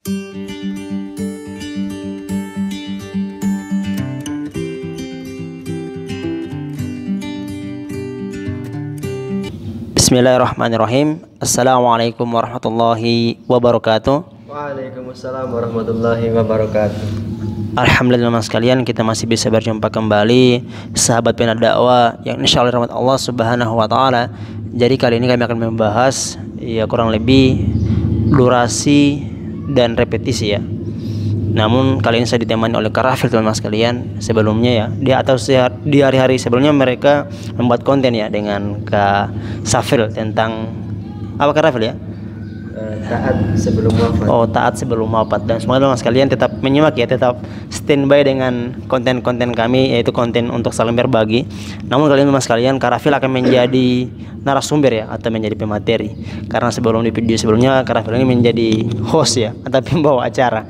Bismillahirrahmanirrahim. Assalamualaikum warahmatullahi wabarakatuh. Waalaikumsalam warahmatullahi wabarakatuh. Alhamdulillah mas sekalian, kita masih bisa berjumpa kembali sahabat pena dakwah yang insyaallah rahmat Allah subhanahu wa ta'ala. Jadi kali ini kami akan membahas ya kurang lebih durasi dan repetisi ya. Namun kali ini saya ditemani oleh Karafil teman mas sekalian. Sebelumnya ya di hari-hari sebelumnya mereka membuat konten ya dengan Kak Safil tentang apa Karafil ya? Taat sebelum wafat. Oh, taat sebelum wafat. Dan semoga teman sekalian tetap menyimak ya, tetap standby dengan konten-konten kami, yaitu konten untuk saling berbagi. Namun kali ini teman sekalian, Karafil akan menjadi narasumber ya, atau menjadi pemateri. Karena sebelum di video sebelumnya Karafil ini menjadi host ya, atau pembawa acara.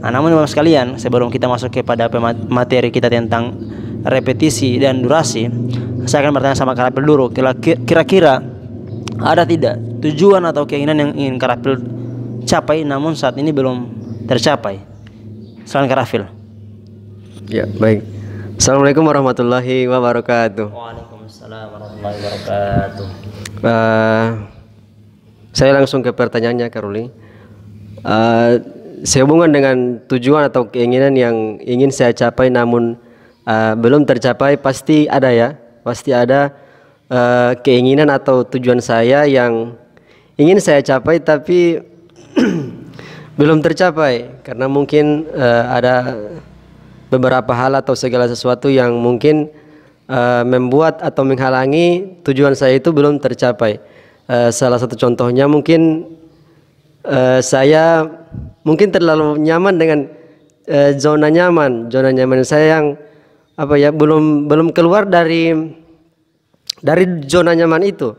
Nah, namun teman sekalian, sebelum kita masuk kepada materi kita tentang repetisi dan durasi, saya akan bertanya sama Karafil dulu, kira-kira ada tidak tujuan atau keinginan yang ingin Karafil capai namun saat ini belum tercapai? Selain Karafil. Ya, baik. Assalamualaikum warahmatullahi wabarakatuh. Waalaikumsalam warahmatullahi wabarakatuh. Saya langsung ke pertanyaannya, Karuli. Sehubungan dengan tujuan atau keinginan yang ingin saya capai namun belum tercapai, pasti ada ya, pasti ada keinginan atau tujuan saya yang ingin saya capai tapi belum tercapai karena mungkin ada beberapa hal atau segala sesuatu yang mungkin membuat atau menghalangi tujuan saya itu belum tercapai. Salah satu contohnya mungkin saya mungkin terlalu nyaman dengan zona nyaman saya yang apa ya, belum keluar dari zona nyaman itu,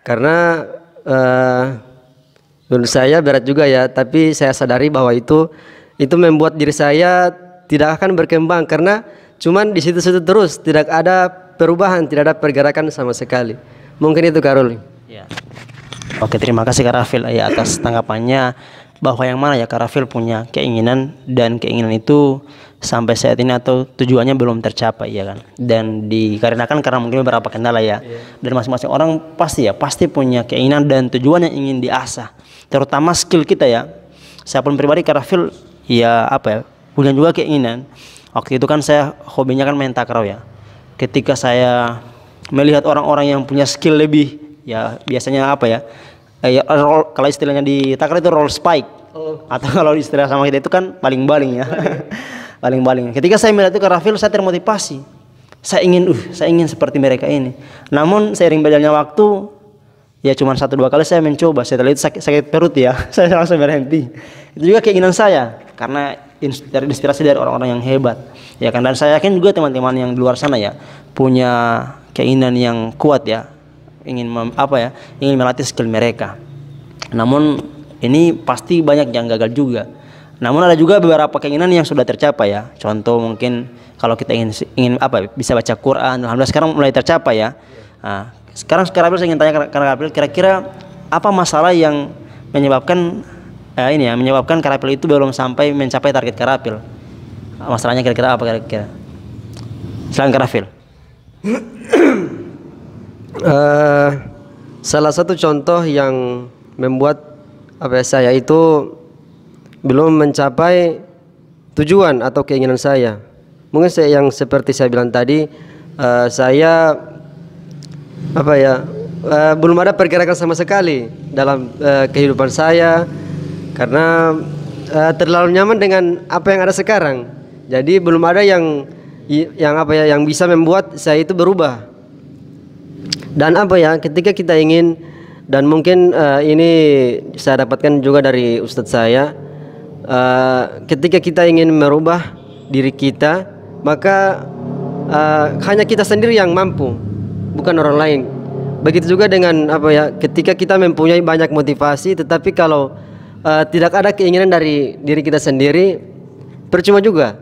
karena menurut saya berat juga ya, tapi saya sadari bahwa itu membuat diri saya tidak akan berkembang karena cuman di situ-situ terus, tidak ada perubahan, tidak ada pergerakan sama sekali. Mungkin itu Karul. Ya. Oke, terima kasih Karafil ya atas tanggapannya, bahwa yang mana ya Karafil punya keinginan dan keinginan itu sampai saat ini atau tujuannya belum tercapai ya kan, dan dikarenakan karena mungkin beberapa kendala ya. Dan masing-masing orang pasti punya keinginan dan tujuan yang ingin diasah, terutama skill kita ya. Saya pun pribadi Karafil ya apa ya, punya juga keinginan. Waktu itu kan saya hobinya kan main takraw ya. Ketika saya melihat orang-orang yang punya skill lebih ya, biasanya apa ya, kalau istilahnya di takraw itu roll spike, atau kalau istilah sama kita itu kan baling-baling ya. Baling-baling. Ketika saya melihat itu Karafil, saya termotivasi. Saya ingin seperti mereka ini. Namun seiring berjalannya waktu, ya cuma 1-2 kali saya mencoba. Setelah itu sakit perut ya, saya langsung berhenti. Itu juga keinginan saya, karena dari inspirasi dari orang-orang yang hebat. Ya kan, dan saya yakin juga teman-teman yang di luar sana ya punya keinginan yang kuat ya, ingin melatih skill mereka. Namun ini pasti banyak yang gagal juga. Namun ada juga beberapa keinginan yang sudah tercapai ya. Contoh mungkin kalau kita ingin bisa baca Quran, alhamdulillah sekarang mulai tercapai ya. Nah, sekarang saya ingin tanya Karafil, kira-kira apa masalah yang menyebabkan Karafil itu belum sampai mencapai target Karafil? Masalahnya kira-kira apa kira-kira? Selain Karafil. Salah satu contoh yang membuat saya itu belum mencapai tujuan atau keinginan saya, mungkin yang seperti saya bilang tadi, saya belum ada pergerakan sama sekali dalam kehidupan saya karena terlalu nyaman dengan apa yang ada sekarang. Jadi belum ada yang bisa membuat saya itu berubah. Dan ketika kita ingin, dan mungkin ini saya dapatkan juga dari ustadz saya, ketika kita ingin merubah diri kita, maka hanya kita sendiri yang mampu, bukan orang lain. Begitu juga dengan ketika kita mempunyai banyak motivasi, tetapi kalau tidak ada keinginan dari diri kita sendiri, percuma juga,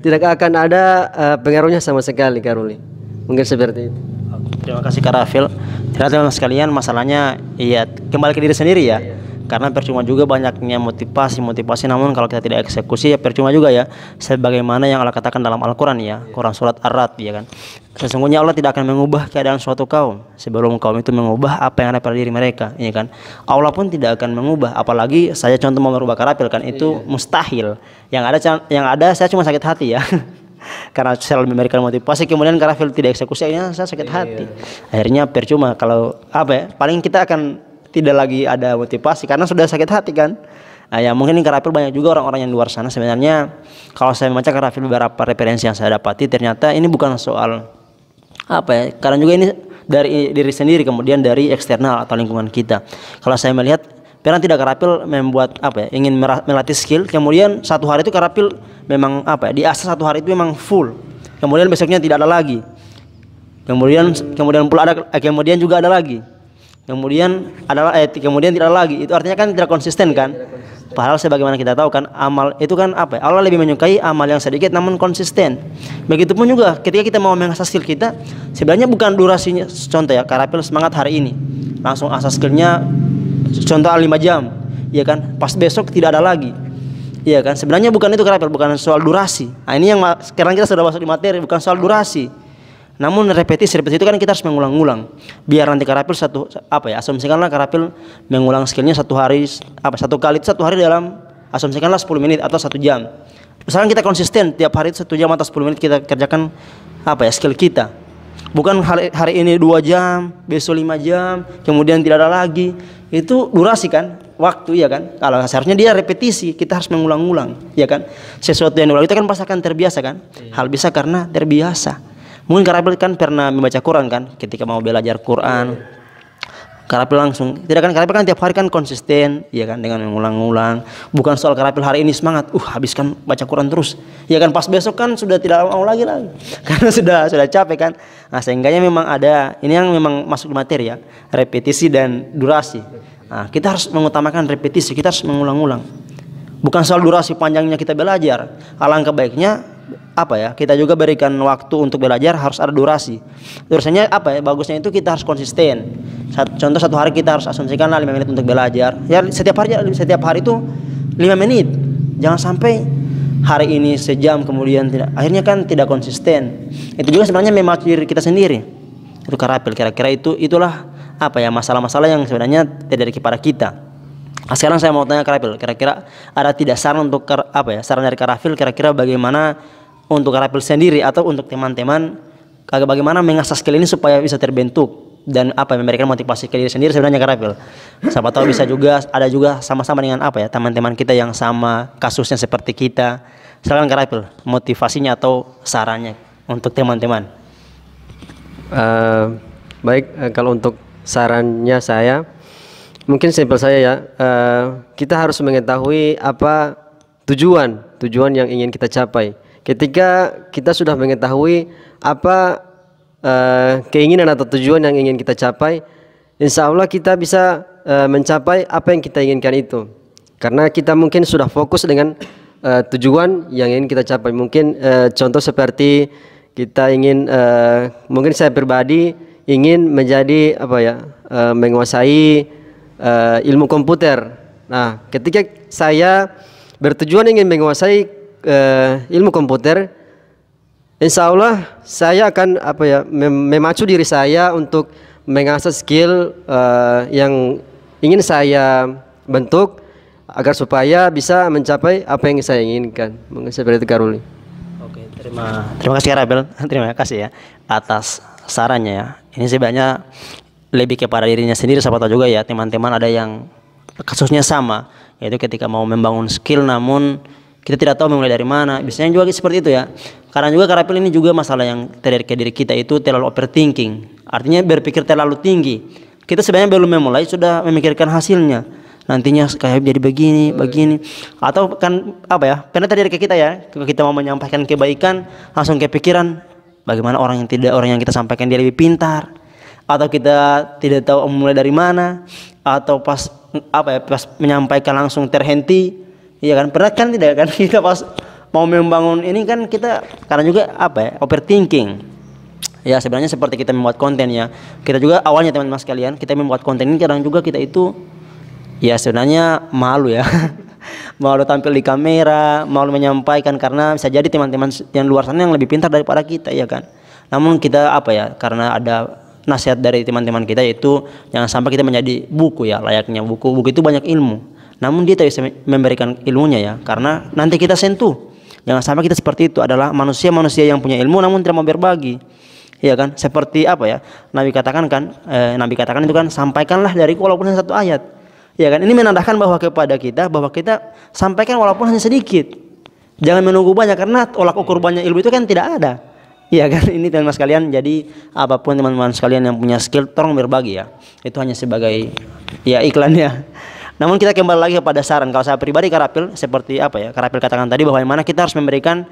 tidak akan ada pengaruhnya sama sekali, Karuli. Mungkin seperti itu. Terima kasih Karafil. Teman-teman sekalian, masalahnya ya kembali ke diri sendiri ya. karena percuma juga banyaknya motivasi namun kalau kita tidak eksekusi ya percuma juga ya, sebagaimana yang Allah katakan dalam Al-Quran ya, Quran surat Ar-Ra'd ya kan, sesungguhnya Allah tidak akan mengubah keadaan suatu kaum sebelum kaum itu mengubah apa yang ada pada diri mereka ya kan. Allah pun tidak akan mengubah, apalagi saya contoh mau merubah Karapil kan, itu mustahil. Yang ada saya cuma sakit hati ya karena saya memberikan motivasi kemudian Karafil tidak eksekusi, akhirnya saya sakit hati. Akhirnya percuma, kalau apa ya, paling kita akan tidak lagi ada motivasi karena sudah sakit hati kan. Nah, ya mungkin Karafil banyak juga orang-orang yang luar sana sebenarnya. Kalau saya membaca Karafil beberapa referensi yang saya dapati, ternyata ini bukan soal apa ya, karena juga ini dari diri sendiri kemudian dari eksternal atau lingkungan kita. Kalau saya melihat, pernah tidak Karapil membuat apa ya, ingin melatih skill, kemudian satu hari itu Karapil memang apa ya, diasah satu hari itu memang full, kemudian besoknya tidak ada lagi, kemudian kemudian juga ada lagi, kemudian tidak ada lagi. Itu artinya kan tidak konsisten kan. Padahal sebagaimana kita tahu kan, amal itu kan apa ya, Allah lebih menyukai amal yang sedikit namun konsisten. Begitupun juga ketika kita mau mengasah skill kita, sebenarnya bukan durasinya. Contoh ya, Karapil semangat hari ini langsung asah skillnya contoh 5 jam ya kan, pas besok tidak ada lagi ya kan. Sebenarnya bukan itu Karapil, bukan soal durasi. Nah, ini yang sekarang kita sudah masuk di materi, bukan soal durasi namun repetisi itu kan kita harus mengulang-ulang biar nanti Karapil asumsikanlah Karapil mengulang skillnya satu hari satu hari dalam asumsikanlah 10 menit atau 1 jam. Misalkan kita konsisten tiap hari 1 jam atau 10 menit kita kerjakan skill kita, bukan hari ini 2 jam, besok 5 jam, kemudian tidak ada lagi. Itu durasi kan, waktu ya kan. Kalau seharusnya dia repetisi, kita harus mengulang-ulang ya kan. Sesuatu yang diulang itu kan pasti akan terbiasa kan. Hal bisa karena terbiasa. Mungkin Karapil kan pernah membaca Quran kan, ketika mau belajar Quran Karapil langsung, tidak kan, Karapil kan tiap hari kan konsisten ya kan, dengan mengulang-ulang. Bukan soal Karapil hari ini semangat, habiskan baca Quran terus ya kan, pas besok kan sudah tidak mau lagi karena sudah capek kan. Nah, sehingganya memang ada, ini yang memang masuk di materi ya, repetisi dan durasi. Nah, kita harus mengutamakan repetisi, kita harus mengulang-ulang, bukan soal durasi panjangnya kita belajar. Alangkah baiknya kita juga berikan waktu untuk belajar, harus ada durasi. Durasinya bagusnya itu kita harus konsisten. Contoh satu hari kita harus asumsikanlah 5 menit untuk belajar ya, setiap hari itu 5 menit. Jangan sampai hari ini sejam kemudian tidak, akhirnya kan tidak konsisten. Itu juga sebenarnya memacu diri kita sendiri. Itu Karapil, kira-kira itulah masalah-masalah yang sebenarnya terjadi kepada kita. Nah, sekarang saya mau tanya Karapil, kira-kira ada tidak saran untuk saran dari Karapil, kira-kira bagaimana untuk Karapil sendiri atau untuk teman-teman, bagaimana mengasah skill ini supaya bisa terbentuk dan memberikan motivasi ke diri sendiri sebenarnya Karapil. Siapa tahu bisa juga ada juga sama-sama dengan teman-teman kita yang sama kasusnya seperti kita. Silakan Karapil, motivasinya atau sarannya untuk teman-teman. Baik, kalau untuk sarannya saya mungkin simpel saya ya, kita harus mengetahui apa tujuan yang ingin kita capai. Ketika kita sudah mengetahui apa keinginan atau tujuan yang ingin kita capai, insya Allah kita bisa mencapai apa yang kita inginkan itu. Karena kita mungkin sudah fokus dengan tujuan yang ingin kita capai. Mungkin contoh seperti kita ingin, mungkin saya pribadi ingin menjadi menguasai ilmu komputer. Nah, ketika saya bertujuan ingin menguasai ilmu komputer, insya Allah saya akan memacu diri saya untuk mengasah skill yang ingin saya bentuk agar supaya bisa mencapai apa yang saya inginkan. Mungkin seperti itu Karuli. Oke, terima kasih Karapil. Terima kasih ya atas sarannya ya. Ini sebenarnya lebih kepada dirinya sendiri. Siapa tahu juga ya teman-teman ada yang kasusnya sama, yaitu ketika mau membangun skill namun kita tidak tahu memulai dari mana. Biasanya juga seperti itu ya. Karena juga Karapil ini juga masalah yang terjadi ke diri kita itu terlalu overthinking. Artinya berpikir terlalu tinggi. Kita sebenarnya belum memulai sudah memikirkan hasilnya. Nantinya kayak jadi begini. Atau kan pernah terjadi ke kita ya. Kita mau menyampaikan kebaikan langsung kepikiran bagaimana orang yang kita sampaikan dia lebih pintar. Atau kita tidak tahu memulai dari mana. Atau pas menyampaikan langsung terhenti. Iya kan, pernah kan tidak kan kita pas mau membangun ini kan kita karena juga overthinking. Ya sebenarnya seperti kita membuat konten ya. Kita juga awalnya teman-teman sekalian kita membuat konten ini kadang juga kita itu Ya sebenarnya malu ya. Malu tampil di kamera, malu menyampaikan karena bisa jadi teman-teman yang luar sana yang lebih pintar daripada kita, ya kan. Namun kita apa ya, karena ada nasihat dari teman-teman kita, yaitu jangan sampai kita menjadi buku ya, layaknya buku. Buku itu banyak ilmu, namun dia tidak bisa memberikan ilmunya ya, karena nanti kita sentuh. Jangan sampai kita seperti itu, adalah manusia-manusia yang punya ilmu namun tidak mau berbagi. Iya kan, seperti apa ya, Nabi katakan itu kan, sampaikanlah dariku walaupun hanya satu ayat. Ya kan, ini menandakan bahwa kepada kita, bahwa kita sampaikan walaupun hanya sedikit. Jangan menunggu banyak, karena tolak ukur banyak ilmu itu kan tidak ada. Iya kan, ini teman-teman sekalian. Jadi apapun teman-teman sekalian yang punya skill, tolong berbagi ya. Itu hanya sebagai ya iklannya. Namun kita kembali lagi kepada saran. Kalau saya pribadi Karapil, seperti apa ya, Karapil katakan tadi, bahwa mana kita harus memberikan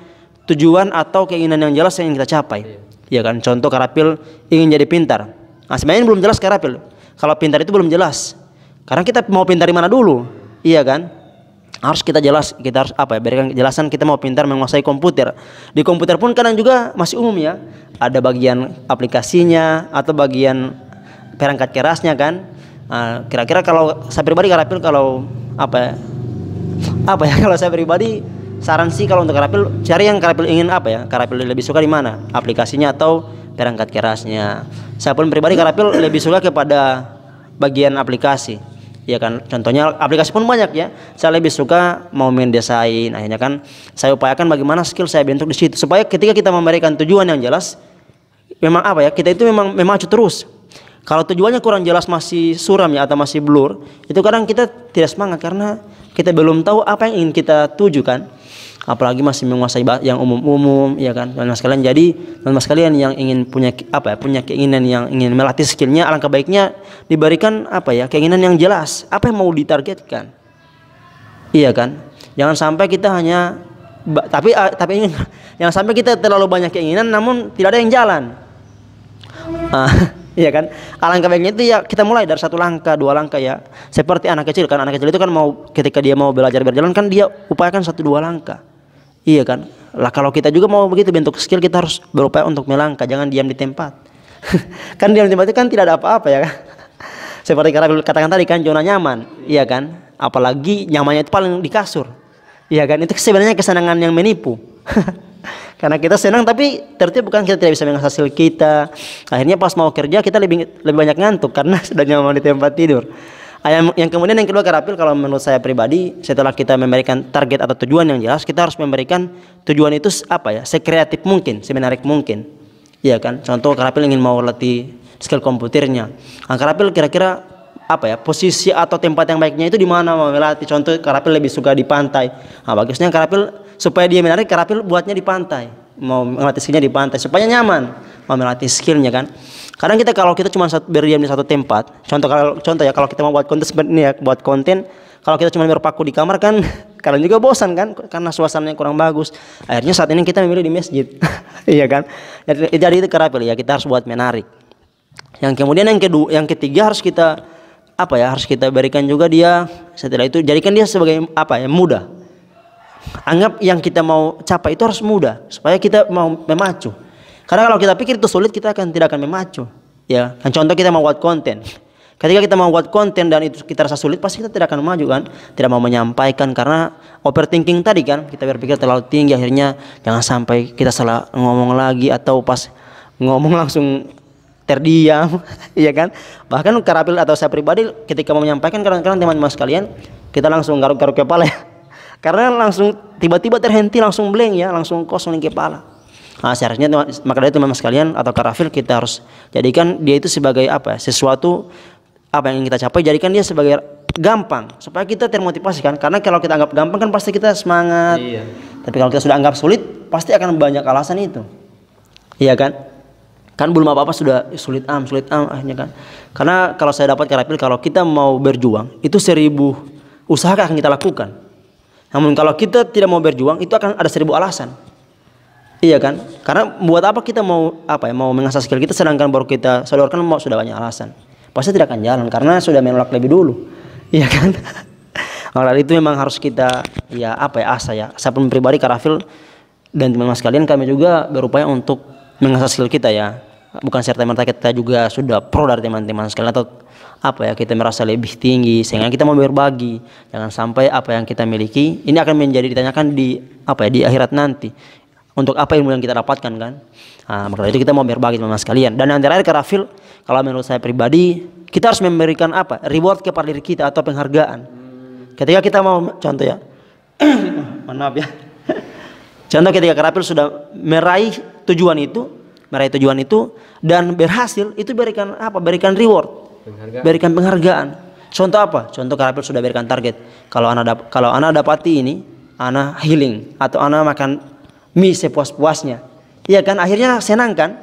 tujuan atau keinginan yang jelas yang ingin kita capai. Ya kan, contoh Karapil ingin jadi pintar. Nah sebenarnya belum jelas Karapil. Kalau pintar itu belum jelas. Karena kita mau pintar di mana dulu, iya kan? Harus kita harus apa ya, berikan kejelasan kita mau pintar menguasai komputer. Di komputer pun kadang juga masih umum ya. Ada bagian aplikasinya atau bagian perangkat kerasnya kan. Kira-kira kalau saya pribadi Karapil, kalau apa ya kalau saya pribadi saran sih, kalau untuk Karapil cari yang Karapil ingin apa ya, Karapil lebih suka di mana, aplikasinya atau perangkat kerasnya. Saya pun pribadi Karapil lebih suka kepada bagian aplikasi, ya kan. Contohnya aplikasi pun banyak ya. Saya lebih suka mau main desain, akhirnya kan saya upayakan bagaimana skill saya bentuk di situ, supaya ketika kita memberikan tujuan yang jelas, memang apa ya, kita itu memang memacu terus. Kalau tujuannya kurang jelas, masih suram ya, atau masih blur, itu kadang kita tidak semangat karena kita belum tahu apa yang ingin kita tujukan. Apalagi masih menguasai yang umum-umum, ya kan, teman-teman sekalian. Jadi teman-teman sekalian yang ingin punya apa ya, punya keinginan yang ingin melatih skillnya, alangkah baiknya diberikan apa ya, keinginan yang jelas, apa yang mau ditargetkan, iya kan. Jangan sampai kita hanya tapi jangan sampai kita terlalu banyak keinginan namun tidak ada yang jalan. Iya kan, alangkah baiknya itu ya kita mulai dari 1 langkah, 2 langkah ya. Seperti anak kecil kan, anak kecil itu kan mau, ketika dia mau belajar berjalan kan dia upayakan 1-2 langkah. Iya kan, lah kalau kita juga mau begitu bentuk skill, kita harus berupaya untuk melangkah, jangan diam di tempat. Kan diam di tempat itu kan tidak ada apa-apa ya kan. Seperti katakan tadi kan, zona nyaman, iya kan. Apalagi nyamannya itu paling di kasur, iya kan. Itu sebenarnya kesenangan yang menipu. Karena kita senang tapi ternyata bukan, kita tidak bisa mengasah skill kita. Akhirnya pas mau kerja kita lebih banyak ngantuk karena sudah nyaman di tempat tidur. Yang kemudian yang kedua Karapil, kalau menurut saya pribadi, setelah kita memberikan target atau tujuan yang jelas, kita harus memberikan tujuan itu apa ya, sekreatif mungkin, semenarik mungkin, iya kan. Contoh Karapil ingin mau latih skill komputernya, nah, Karapil kira-kira apa ya, posisi atau tempat yang baiknya itu di mana mau melatih. Contoh Karapil lebih suka di pantai, nah bagusnya Karapil supaya dia menarik, Karapil buatnya di pantai, mau melatih skillnya di pantai supaya nyaman mau melatih skillnya kan. Kadang kalau kita cuma berdiam di satu tempat, contoh ya, kalau kita mau buat konten seperti ini ya, buat konten, kalau kita cuma berpaku di kamar kan kalian juga bosan kan, karena suasananya kurang bagus. Akhirnya saat ini kita memilih di masjid. Iya kan, jadi itu Karapil ya, kita harus buat menarik. Yang kemudian yang ketiga harus kita apa ya, harus kita berikan juga dia, setelah itu jadikan dia sebagai apa ya, mudah. Anggap yang kita mau capai itu harus mudah, supaya kita mau memacu. Karena kalau kita pikir itu sulit, kita tidak akan memacu. Ya, kan contoh kita mau buat konten. Ketika kita mau buat konten dan itu kita rasa sulit, pasti kita tidak akan maju kan, tidak mau menyampaikan karena overthinking tadi kan, kita berpikir terlalu tinggi, akhirnya jangan sampai kita salah ngomong lagi atau pas ngomong langsung terdiam, iya kan. Bahkan Karapil atau saya pribadi ketika mau menyampaikan, kadang-kadang teman-teman sekalian kita langsung garuk-garuk kepala ya. Karena langsung tiba-tiba terhenti, langsung blank ya, langsung kosong di kepala. Nah, seharusnya maka dari teman-teman sekalian atau Karafil, kita harus jadikan dia itu sebagai apa? Sesuatu apa yang ingin kita capai, jadikan dia sebagai gampang supaya kita termotivasi kan. Karena kalau kita anggap gampang kan pasti kita semangat. Iya. Tapi kalau kita sudah anggap sulit, pasti akan banyak alasan itu. Iya kan? Kan belum apa-apa sudah sulit akhirnya kan. Karena kalau saya dapat Karafil, kalau kita mau berjuang, itu 1000 usaha akan kita lakukan. Namun kalau kita tidak mau berjuang, itu akan ada 1000 alasan. Iya kan? Karena buat apa kita mau apa ya, mau mengasah skill kita sedangkan baru kita sodorkan sudah banyak alasan. Pasti tidak akan jalan karena sudah menolak lebih dulu. Iya kan? Maka itu memang harus kita ya apa ya, asa ya. Saya pun pribadi Karafil dan teman-teman sekalian, kami juga berupaya untuk mengasah skill kita ya. Bukan serta-merta kita juga sudah pro dari teman-teman sekalian apa ya, kita merasa lebih tinggi sehingga kita mau berbagi. Jangan sampai apa yang kita miliki ini akan menjadi ditanyakan di apa ya, di akhirat nanti. Untuk apa ilmu yang kita dapatkan kan? Nah, maka itu kita mau berbagi teman-teman sekalian. Dan yang terakhir Karafil, kalau menurut saya pribadi, kita harus memberikan apa? Reward kepada diri kita atau penghargaan. Ketika kita mau, contoh ya, maaf ya. Contoh ketika Karafil sudah meraih tujuan itu dan berhasil, itu berikan apa? Berikan reward, berikan penghargaan. Contoh apa? Contoh Karafil sudah berikan target. Kalau anak dapati ini, anak healing atau anak makan mie sepuas-puasnya, iya kan, akhirnya senang kan,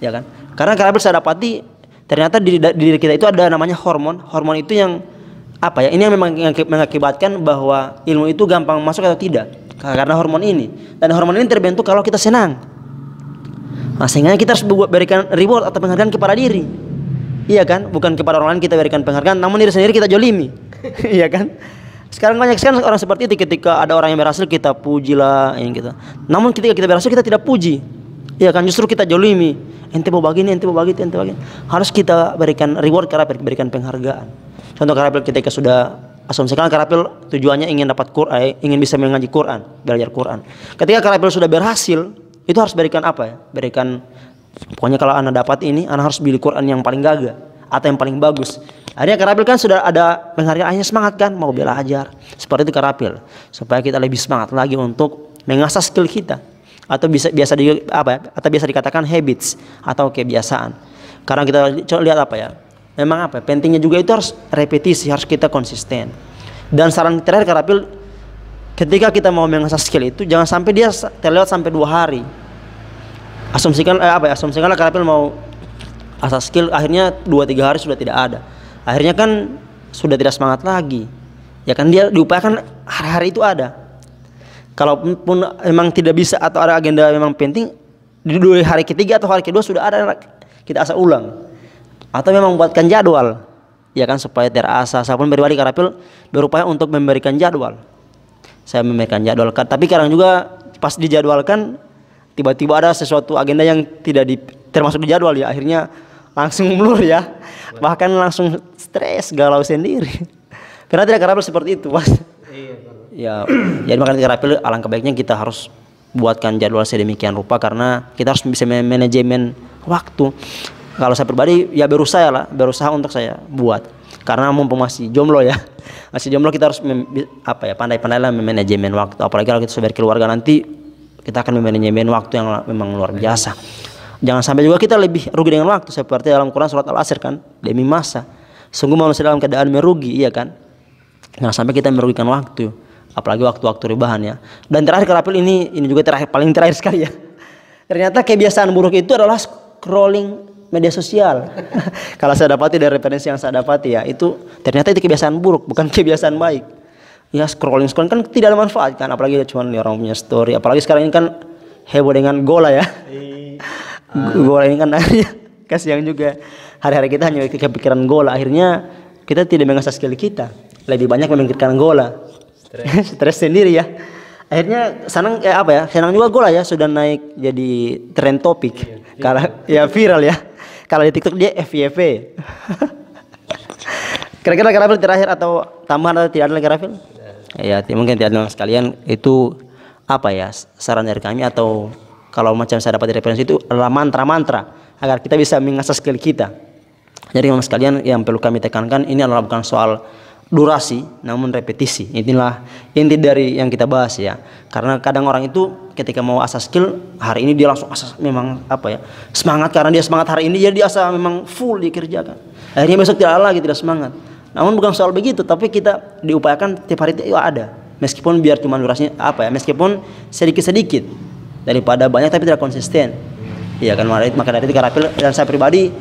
ya kan, karena Karafil saya dapati ternyata di diri kita itu ada namanya hormon itu yang apa ya, ini yang memang mengakibatkan bahwa ilmu itu gampang masuk atau tidak karena hormon ini, dan hormon ini terbentuk kalau kita senang. Nah, sehingga kita harus berikan reward atau penghargaan kepada diri, iya kan, bukan kepada orang lain kita berikan penghargaan, namun diri sendiri kita jolimi. Iya kan. Sekarang banyak sekali orang seperti itu, ketika ada orang yang berhasil kita pujilah yang gitu. Namun ketika kita berhasil kita tidak puji. Ya kan, justru kita jolimi. Ente mau begini, ente mau begitu, ente begini. Harus kita berikan reward, berikan penghargaan. Contoh Karafil ketika sudah asumsikan Karafil tujuannya ingin dapat Quran, ingin bisa mengaji Quran, belajar Quran. Ketika Karafil sudah berhasil, itu harus berikan apa ya? Berikan, pokoknya kalau anak dapat ini, anak harus beli Quran yang paling gagah atau yang paling bagus. Akhirnya Karafil kan sudah ada penghargaannya, semangat kan mau belajar. Seperti itu Karafil, supaya kita lebih semangat lagi untuk mengasah skill kita, atau biasa dikatakan habits atau kebiasaan. Karena kita lihat apa ya, memang apa pentingnya juga itu harus repetisi, harus kita konsisten. Dan saran terakhir Karafil, ketika kita mau mengasah skill itu jangan sampai dia terlewat sampai 2 hari. Asumsikanlah Karafil mau asah skill, akhirnya 2-3 hari sudah tidak ada. Akhirnya kan sudah tidak semangat lagi. Ya kan, dia diupayakan hari-hari itu ada. Kalaupun memang tidak bisa atau ada agenda memang penting, di hari ketiga atau hari kedua sudah ada, kita asah ulang. Atau memang buatkan jadwal. Ya kan, supaya terasa. Saya pun pribadi Karafil berupaya untuk memberikan jadwal. Saya memberikan jadwal. Tapi kadang juga pas dijadwalkan tiba-tiba ada sesuatu agenda yang tidak termasuk di jadwal ya, akhirnya langsung mulur ya, bahkan langsung stres, galau sendiri. Pernah tidak Karafil seperti itu, Mas? Ya, jadi makanya Karafil alangkah baiknya kita harus buatkan jadwal sedemikian rupa, karena kita harus bisa manajemen waktu. Kalau saya pribadi ya berusaha untuk saya buat, karena mumpung masih jomblo ya, kita harus pandai-pandailah manajemen waktu. Apalagi kalau kita sudah berkeluarga nanti, kita akan manajemen waktu yang memang luar biasa. Jangan sampai juga kita lebih rugi dengan waktu, seperti dalam Quran surat Al-Asr kan, demi masa sungguh manusia dalam keadaan merugi, iya kan. Jangan sampai kita merugikan waktu, apalagi waktu-waktu rebahan ya. Dan terakhir Karafil ini juga paling terakhir sekali ya. Ternyata kebiasaan buruk itu adalah scrolling media sosial. Kalau saya dapati dari referensi yang saya dapati ya, itu ternyata itu kebiasaan buruk, bukan kebiasaan baik. Ya, scrolling kan tidak ada manfaat kan, apalagi cuma orang punya story. Apalagi sekarang ini kan heboh dengan gola ya. Gola ini kan akhirnya kasihan juga, hari-hari kita hanya kepikiran gola, akhirnya kita tidak mengasah skill kita, lebih banyak memikirkan gola, stres sendiri ya. Akhirnya senang juga gola ya, sudah naik jadi trend topik, karena ya viral ya. Kalau di TikTok dia FYP. Kira-kira Karafil terakhir atau tambahan atau tidak ada lagi Karafil? Ya, mungkin tidak sekalian, itu apa ya, saran dari kami, atau kalau macam saya dapat referensi itu adalah mantra-mantra agar kita bisa mengasah skill kita. Jadi teman sekalian, yang perlu kami tekankan ini adalah bukan soal durasi namun repetisi. Inilah inti dari yang kita bahas ya. Karena kadang orang itu ketika mau asah skill hari ini dia langsung asah, memang semangat, karena dia semangat hari ini jadi dia asah memang full dikerjakan. Akhirnya besok tidak semangat. Namun bukan soal begitu, tapi kita diupayakan tiap hari itu ada. Meskipun biar cuma durasinya meskipun sedikit-sedikit daripada banyak tapi tidak konsisten. Iya kan, maka dari itu Karafil dan saya pribadi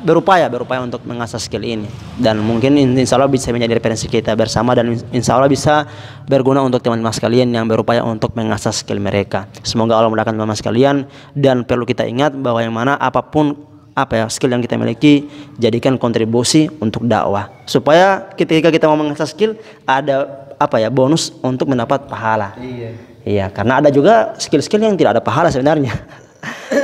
berupaya untuk mengasah skill ini, dan mungkin insya Allah bisa menjadi referensi kita bersama, dan insya Allah bisa berguna untuk teman-teman sekalian yang berupaya untuk mengasah skill mereka. Semoga Allah memudahkan teman-teman sekalian, dan perlu kita ingat bahwa yang mana apapun skill yang kita miliki, jadikan kontribusi untuk dakwah, supaya ketika kita mau mengasah skill ada bonus untuk mendapat pahala. Iya, karena ada juga skill-skill yang tidak ada pahala sebenarnya.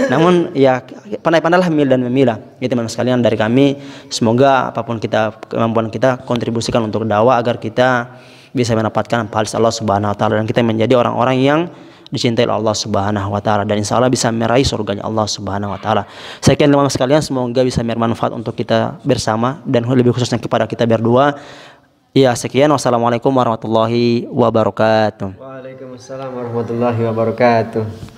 Namun ya pandai-pandailah memilih dan memilah. Itu teman sekalian dari kami. Semoga apapun kemampuan kita kontribusikan untuk dakwah agar kita bisa mendapatkan pahala Allah Subhanahu wa taala dan kita menjadi orang-orang yang dicintai oleh Allah Subhanahu wa taala dan insya Allah bisa meraih surganya Allah Subhanahu wa taala. Sekian teman sekalian, semoga bisa bermanfaat untuk kita bersama dan lebih khususnya kepada kita berdua. Ya, sekian, wassalamualaikum warahmatullahi wabarakatuh. Waalaikumsalam warahmatullahi wabarakatuh.